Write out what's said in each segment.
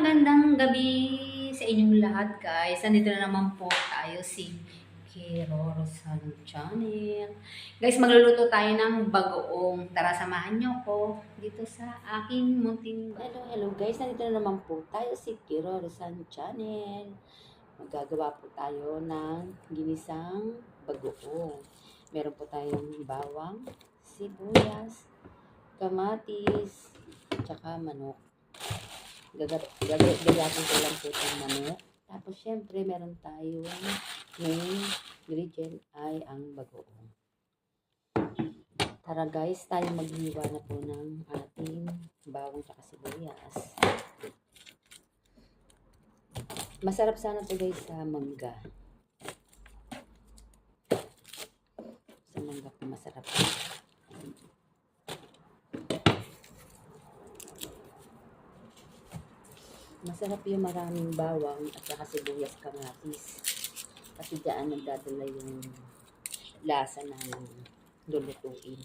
magandang gabi sa inyong lahat guys. Nandito na naman po tayo si Kero Rosal Channel. Guys, magluluto tayo ng bagoong. Tara, samahan niyo ko dito sa aking munting hello guys, nandito na naman po tayo si Kero Rosal Channel. Magagawa po tayo ng ginisang bagoong. Meron po tayong bawang, sibuyas, kamatis, tsaka manok. Gagayatin ko lang po itong manok. Tapos, syempre, meron tayong main ingredient ay ang bagoong. Tara guys, tayo maghiwa na po ng ating bawang tsaka sibuyas. Masarap sana ito guys sa mangga. Sa mangga po masarap. Masarap yung maraming bawang at saka sibuyas, kamatis. Kasi dyan nagdadala yung lasa ng lulutuin.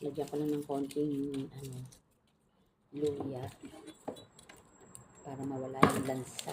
Lagyan ko lang ng konting luya para mawala yung lansa.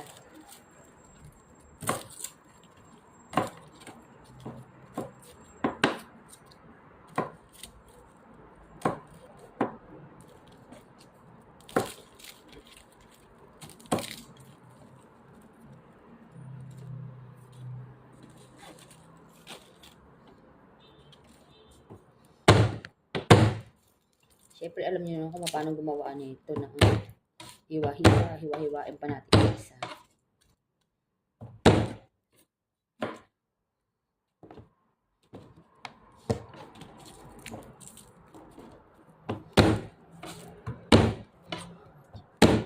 Siyempre, alam niyo naman kung paano gumawa nito ng hiwa-hiwain pa natin isa.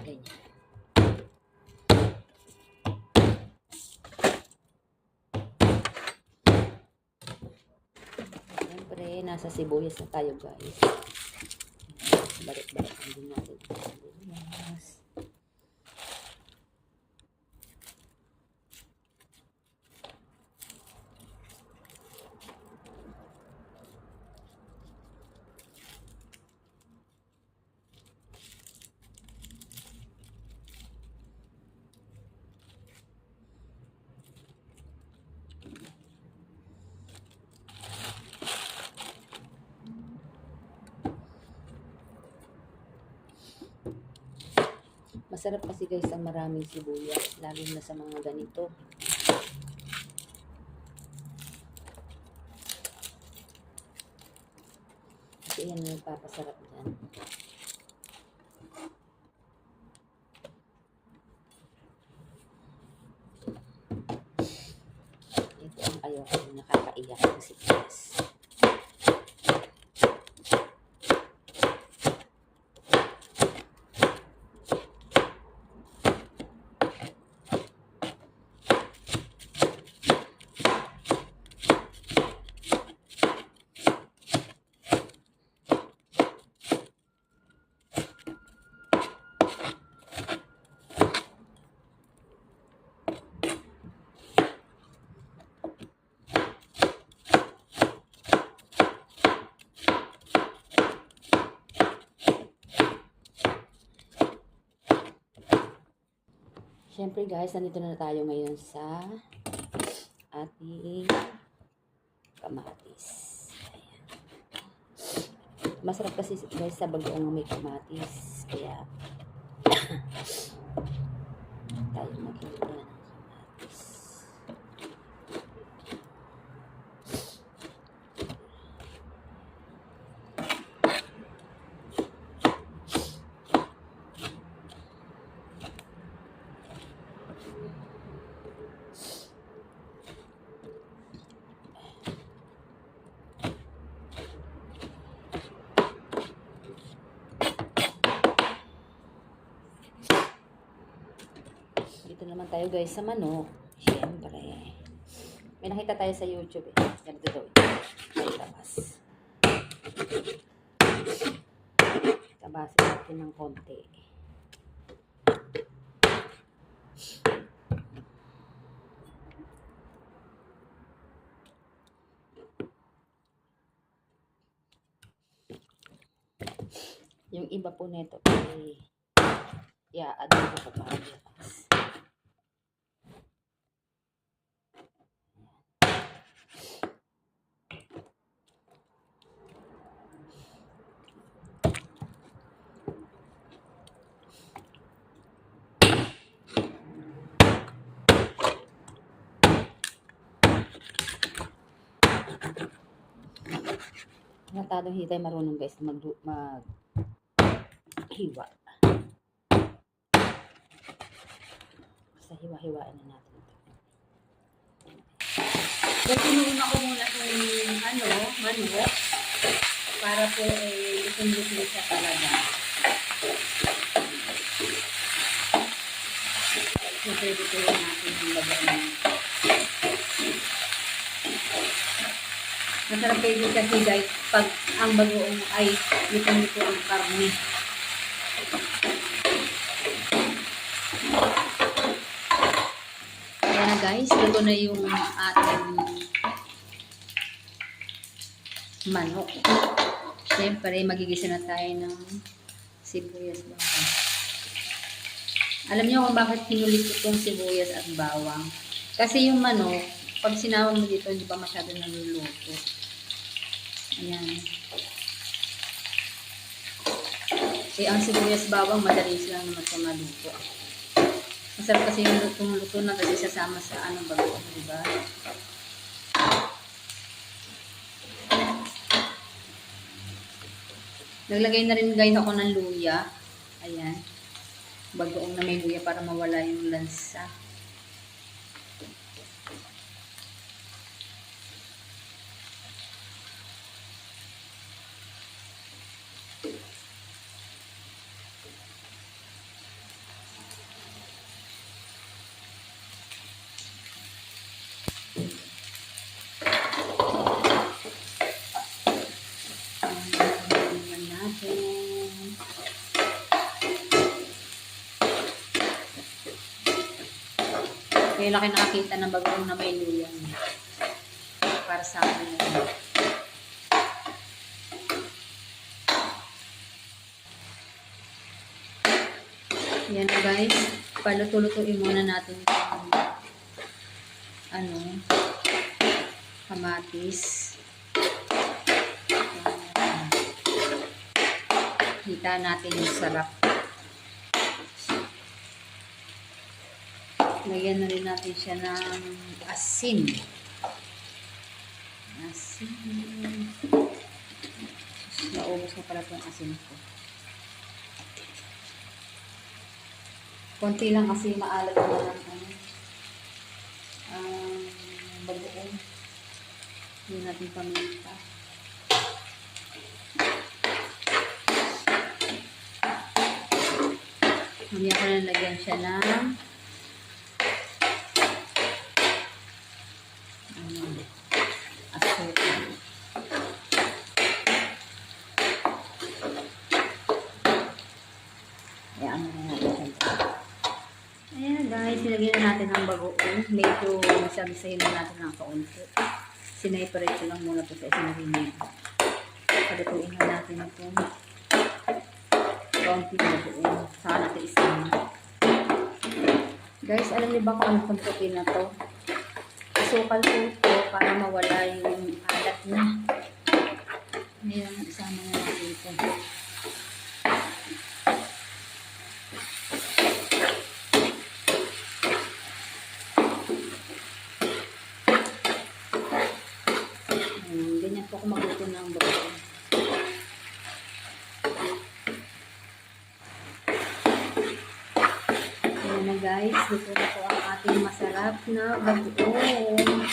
Ganyan. Siyempre, nasa sibuyas na tayo guys. Balik-balik din natin sa sibuyas. Masarap kasi guys ang maraming sibuyas, lalo na sa mga ganito. Kasi yan yung papasarap dyan. Ito ang ayoko yung nakakaiyak ng sibuyas. Siyempre guys, nandito na tayo ngayon sa ating kamatis. Ayan. Masarap kasi guys sa bagoong may kamatis. Kaya tayo maghiwa ng kamatis. Dito naman tayo guys sa manok. Siyempre. May nakita tayo sa YouTube eh. Ganito daw. Ay, tabas. Tabasin natin ng konti. Yung iba po nito ay i-adobo ko para bukas. Natadong hindi tayo marunong guys mag-hiwa. Basta hiwa-hiwain na natin ito. So, tinuna ko muna itong manok para po itong-luto siya talaga. So, pwede po natin yung lagyan. Masarap kayo kasi guys, pag ang bagoong ay lutong-luto ang karne. Ayan na guys, luto na yung ating manok. Siyempre, magigisa na tayo ng sibuyas bawang. Alam niyo kung bakit pinulit ko itong sibuyas at bawang? Kasi yung manok, pag sinawag mo dito, hindi pa masyado naluluto. Ayan. Ang sibuyas bawang, madali lang naman ito maluto. Masarap kasi yung luto na kasi sasama sa bago, diba? Naglagay na rin guys ako ng luya. Ayan. Bagoong na may luya para mawala yung lansa. Kaya laki nakakita ng bagoong na may luya. Para sa akin. Yan na guys. Paluto-lutuin muna natin yung kamatis. Kita natin yung sarap. Lagyan na rin natin siya ng asin. Naubos na pala itong asin ko. Konti lang kasi maalat na ng bagoong. Hindi natin paminta. Mamaya ko na lagyan siya ng asukal. Ayan guys, nilagyan na natin ang bagoong. Medyo sabi-sahin na natin ng kaunti. Sinay-parecho lang muna po sa isang rinig. Palutuin na natin ito. Kaunti bagoong. Saka natin isang. Guys, alam niyo ba kung ano itong puti na to? Asukal po ito para mawala yung alat na. Ngayon, isama na natin ito. Ganyan po ako magluto ng bagoong. Ayan na guys, luto na po ang ating masarap na bagoong.